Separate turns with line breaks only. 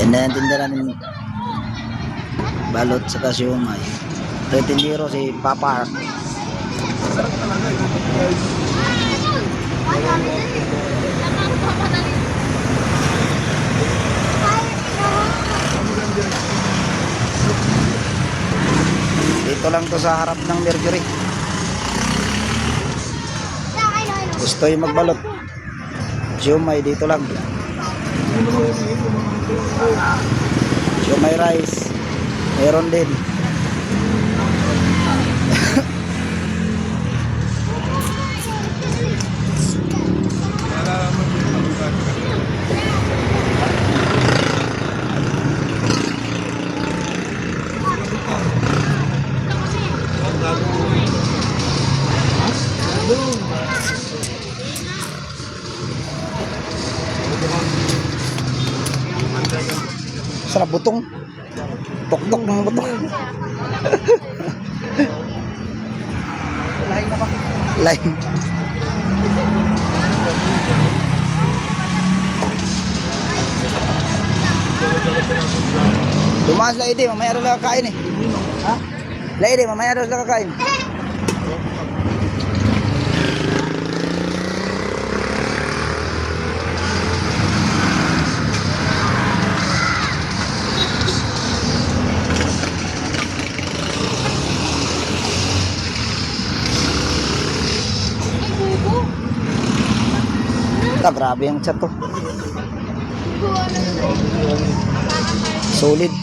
Yan na yung tinda namin. Balot sa siomay. Ito yung tindiro si Papa. Dito lang to sa harap ng Mercury. Gusto yung magbalot. Siomay dito lang. Siomay rice. Meron din. Sarap butong. Tok-tok ng butong. Lain. Tumaas lang ide, mamaya rin lang kakain eh. Ha? Laide, mamaya rin lang kakain. Grabe yung chat to. Solid.